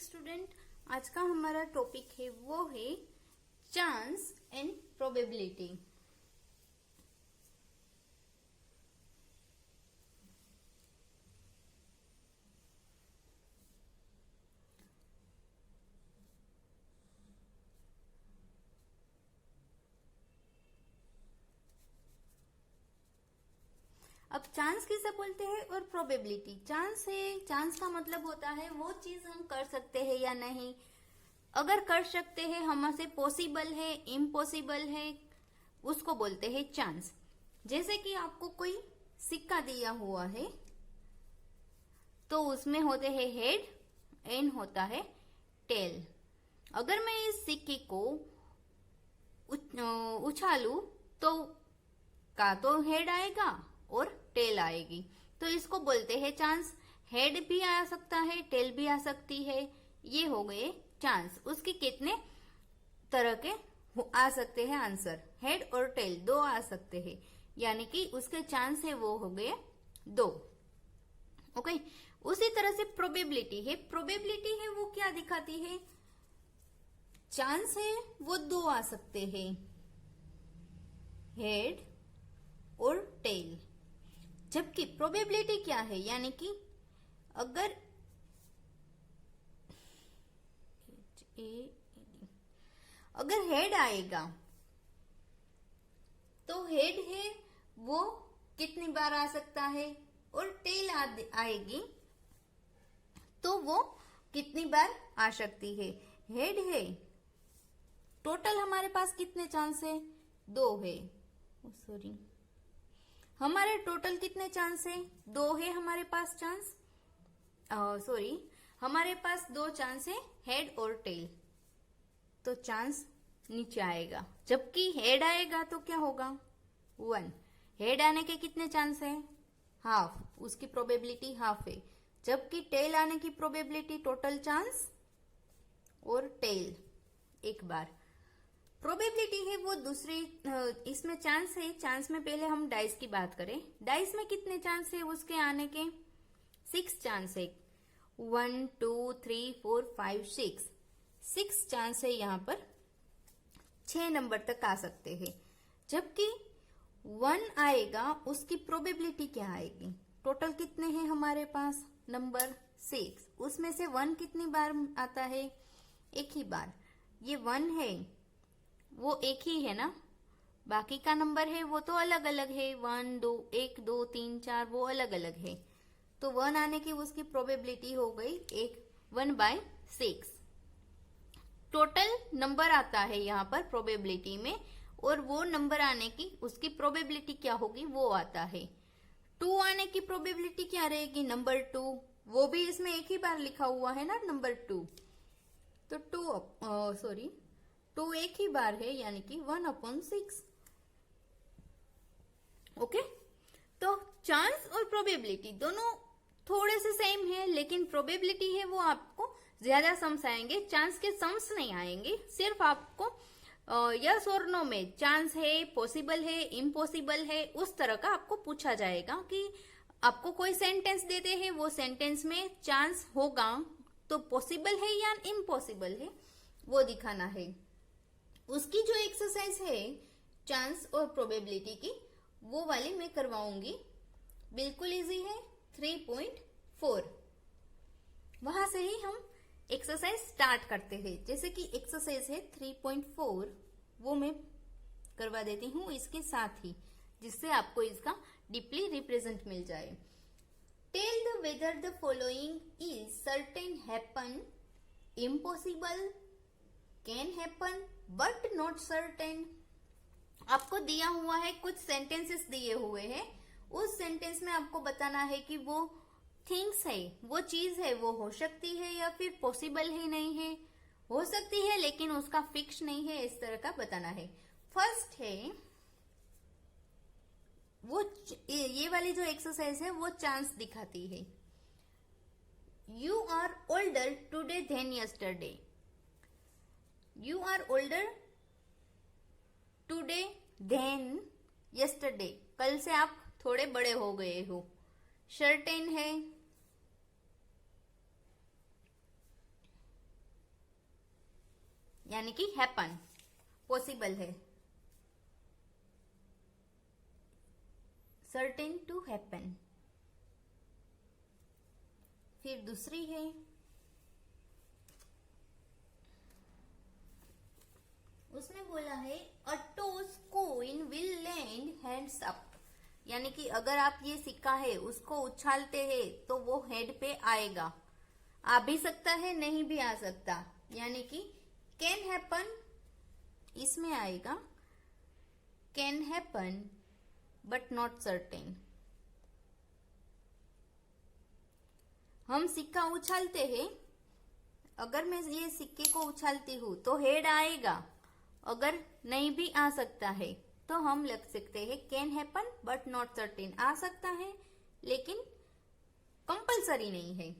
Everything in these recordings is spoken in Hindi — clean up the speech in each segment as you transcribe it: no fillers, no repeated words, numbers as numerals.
स्टूडेंट, आज का हमारा टॉपिक है वो है चांस एंड प्रोबेबिलिटी। अब चांस किसे बोलते हैं और प्रोबेबिलिटी। चांस है, चांस का मतलब होता है वो चीज हम कर सकते हैं या नहीं, अगर कर सकते हैं हमसे पॉसिबल है इम्पॉसिबल है, उसको बोलते हैं चांस। जैसे कि आपको कोई सिक्का दिया हुआ है तो उसमें होते हैं हेड एंड होता है टेल। अगर मैं इस सिक्के को उछालू तो का तो हेड आएगा और टेल आएगी, तो इसको बोलते हैं चांस। हेड भी आ सकता है, टेल भी आ सकती है, ये हो गए चांस। उसके कितने तरह के आ सकते हैं आंसर, हेड और टेल दो आ सकते हैं, यानी कि उसके चांस है वो हो गए दो। ओके, उसी तरह से प्रोबेबिलिटी है। प्रोबेबिलिटी है वो क्या दिखाती है, चांस है वो दो आ सकते हैं, हेड और टेल। जबकि प्रोबेबिलिटी क्या है, यानी कि अगर हेड आएगा तो हेड है वो कितनी बार आ सकता है, और टेल आएगी तो वो कितनी बार आ सकती है। हेड है, टोटल हमारे पास कितने चांस है, दो है। सॉरी, हमारे टोटल कितने चांस है, दो है हमारे पास चांस। सॉरी, हमारे पास दो चांस है, हेड और टेल, तो चांस नीचे आएगा। जबकि हेड आएगा तो क्या होगा, वन। हेड आने के कितने चांस है, हाफ, उसकी प्रोबेबिलिटी हाफ है। जबकि टेल आने की प्रोबेबिलिटी टोटल चांस और टेल एक बार। प्रोबेबिलिटी है वो दूसरी, इसमें चांस है, चांस में पहले हम डाइस की बात करें। डाइस में कितने चांस है उसके आने के, 6 चांस है। 1 2 3 4 5 6 चांस है, यहाँ पर 6 नंबर तक आ सकते हैं। जबकि 1 आएगा, उसकी प्रोबेबिलिटी क्या आएगी, टोटल कितने हैं हमारे पास नंबर 6, उसमें से 1 कितनी बार आता है, एक ही बार। ये 1 है वो एक ही है ना, बाकी का नंबर है वो तो अलग अलग है, 1 2 1 2 3 4 वो अलग अलग है। तो 1 आने की उसकी प्रोबेबिलिटी हो गई 1/6। टोटल नंबर आता है यहाँ पर प्रोबेबिलिटी में, और वो नंबर आने की उसकी प्रोबेबिलिटी क्या होगी वो आता है। 2 आने की प्रोबेबिलिटी क्या रहेगी, नंबर 2, वो भी इसमें एक ही बार लिखा हुआ है ना नंबर 2, तो 2 एक ही बार है, यानी कि 1/6। ओके, तो चांस और प्रोबेबिलिटी दोनों थोड़े से सेम है, लेकिन प्रोबेबिलिटी है वो आपको ज्यादा सम्स आएंगे, चांस के सम्स नहीं आएंगे। सिर्फ आपको यस और नो में चांस है, पॉसिबल है, इम्पॉसिबल है, उस तरह का आपको पूछा जाएगा कि आपको कोई सेंटेंस देते हैं, वो सेंटेंस में चांस होगा तो पॉसिबल है या इम्पॉसिबल है वो दिखाना है। उसकी जो एक्सरसाइज है चांस और प्रोबेबिलिटी की, वो वाली मैं करवाऊंगी, बिल्कुल इजी है, 3.4। वहां से ही हम एक्सरसाइज स्टार्ट करते हैं। जैसे कि एक्सरसाइज है 3.4, वो मैं करवा देती हूँ इसके साथ ही, जिससे आपको इसका डीपली रिप्रेजेंट मिल जाए। Tell the whether the following is certain, happen, impossible, can happen but not certain. आपको दिया हुआ है, कुछ सेंटेंसेस दिए हुए हैं, उस सेंटेंस में आपको बताना है कि वो थिंग्स है, वो चीज है, वो हो सकती है या फिर पॉसिबल है नहीं है, हो सकती है लेकिन उसका फिक्स नहीं है, इस तरह का बताना है। फर्स्ट है वो, ये वाली जो एक्सरसाइज है वो चांस दिखाती है। You are older today than yesterday. You are older today than yesterday, कल से आप थोड़े बड़े हो गए हो। सर्टेन है, यानी कि हैपन, पॉसिबल है, सर्टेन टू हैपन। फिर दूसरी है, उसमें बोला है a toss coin will land hands up, यानी कि अगर आप ये सिक्का है उसको उछालते हैं तो वो हेड पे आएगा। आ भी सकता है, नहीं भी आ सकता, यानी कि कैन हैपन इसमें आएगा, can happen but not certain. हम सिक्का उछालते हैं, अगर मैं ये सिक्के को उछालती हूं तो हेड आएगा, अगर नहीं भी आ सकता है तो हम लिख सकते हैं can happen but not certain, आ सकता है लेकिन कंपलसरी नहीं है।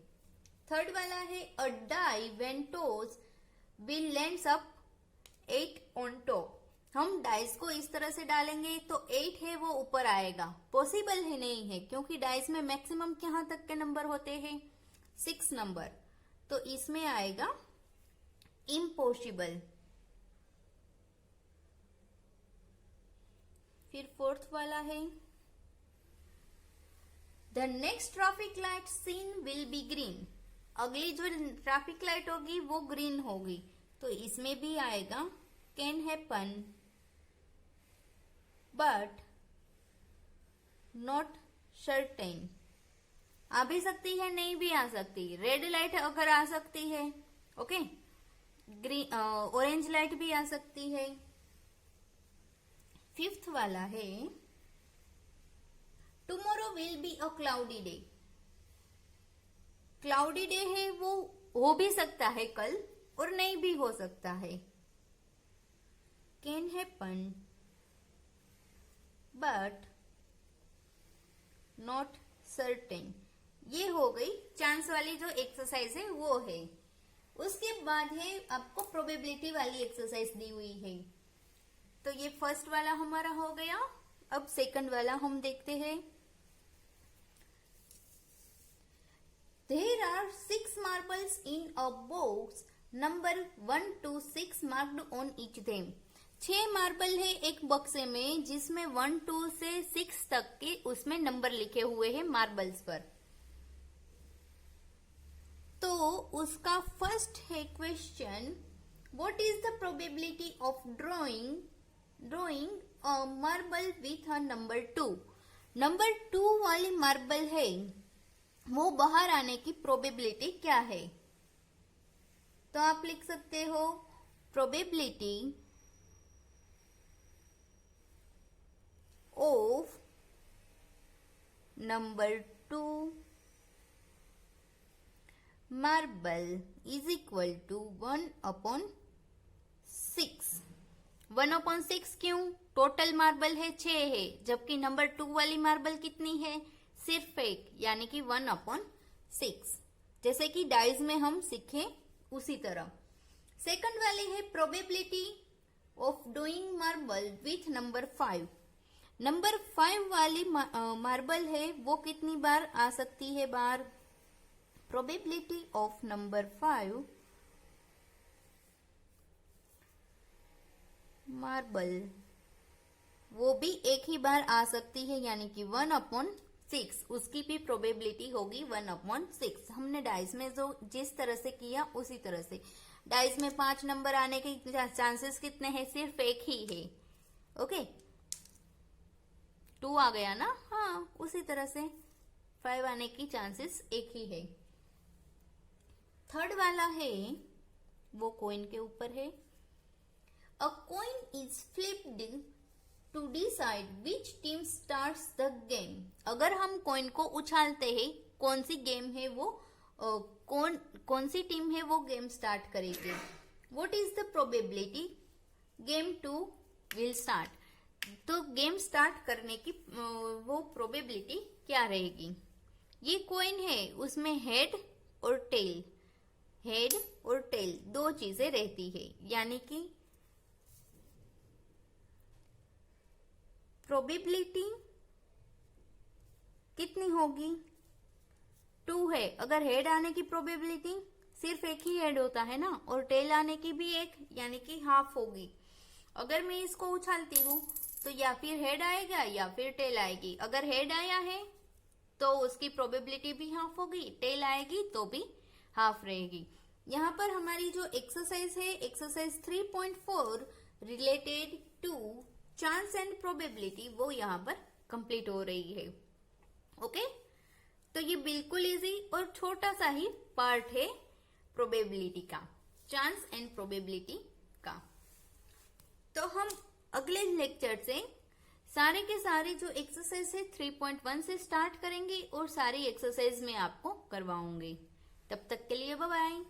थर्ड वाला है a die when toss will lands up 8 on top. हम डाइस को इस तरह से डालेंगे तो 8 है वो ऊपर आएगा, पॉसिबल है नहीं है, क्योंकि डाइस में मैक्सिमम कहां तक के नंबर होते हैं, 6 नंबर, तो इसमें आएगा इम्पॉसिबल। फिर फोर्थ वाला है the next traffic light seen will be green, अगली जो ट्रैफिक लाइट होगी वो ग्रीन होगी, तो इसमें भी आएगा can happen but not certain, आ भी सकती है नहीं भी आ सकती, रेड लाइट अगर आ सकती है, ओके, ग्रीन ऑरेंज लाइट भी आ सकती है। फिफ्थ वाला है tomorrow will be a cloudy day, cloudy day है वो हो भी सकता है कल और नहीं भी हो सकता है, can happen but not certain. ये हो गई चांस वाली जो एक्सरसाइज है वो है। उसके बाद है आपको प्रोबेबिलिटी वाली एक्सरसाइज दी हुई है, तो ये फर्स्ट वाला हमारा हो गया। अब सेकंड वाला हम देखते हैं। There are 6 marbles in a box, number 1 to 6 marked on each them. 6 marble है एक बक्से में जिसमें 1 2 से 6 तक के उसमें नंबर लिखे हुए हैं मार्बल्स पर। तो उसका फर्स्ट है question, what is the probability of drawing a marble with a number 2। Number 2 वाली मार्बल है वो बाहर आने की प्रोबेबिलिटी क्या है, तो आप लिख सकते हो probability of number 2 marble is equal to 1/6। 1/6 क्यों, टोटल मार्बल है 6 है, जबकि नंबर 2 वाली मार्बल कितनी है, सिर्फ एक, यानी कि 1/6, जैसे कि डाइज में हम सीखे उसी तरह। सेकंड वाली है probability of doing marble with number 5। Number 5 वाली मार्बल है वो कितनी बार आ सकती है बार, प्रोबेबिलिटी ऑफ नंबर 5 मार्बल वो भी एक ही बार आ सकती है, यानी कि 1/6, उसकी भी प्रोबेबिलिटी होगी 1/6। हमने डाइस में जो जिस तरह से किया उसी तरह से, डाइस में 5 नंबर आने के चांसेस कितने हैं, सिर्फ एक ही है, ओके, 2 आ गया ना, हाँ, उसी तरह से 5 आने की चांसेस एक ही है। थर्ड वाला है वो कॉइन के ऊपर है, a coin is flipped to decide which team starts the game. अगर हम कॉइन को उछालते हैं, कौन सी गेम है वो कौन सी टीम है वो गेम स्टार्ट करेगी, what is the probability game 2 will start, तो गेम स्टार्ट करने की वो प्रोबेबिलिटी क्या रहेगी। ये कॉइन है उसमें हेड और टेल दो चीजें रहती है, यानी कि प्रोबेबिलिटी कितनी होगी, 2 है, अगर हेड आने की प्रोबेबिलिटी सिर्फ एक ही हेड होता है ना, और टेल आने की भी एक, यानी कि हाफ होगी। अगर मैं इसको उछालती हूँ तो या फिर हेड आएगा या फिर टेल आएगी। अगर हेड आया है तो उसकी प्रोबेबिलिटी भी हाफ होगी, टेल आएगी तो भी हाफ रहेगी। यहाँ पर हमारी जो एक्सरसाइज है, exercise 3.4 related to chance and probability, वो यहाँ पर कंप्लीट हो रही है। ओके, तो ये बिल्कुल इजी और छोटा सा ही पार्ट है प्रोबेबिलिटी का, चांस एंड प्रोबेबिलिटी का। तो हम अगले लेक्चर से सारे के सारे जो एक्सरसाइज है 3.1 से स्टार्ट करेंगे और सारी एक्सरसाइज में आपको करवाऊंगी। तब तक के लिए बाय बाय।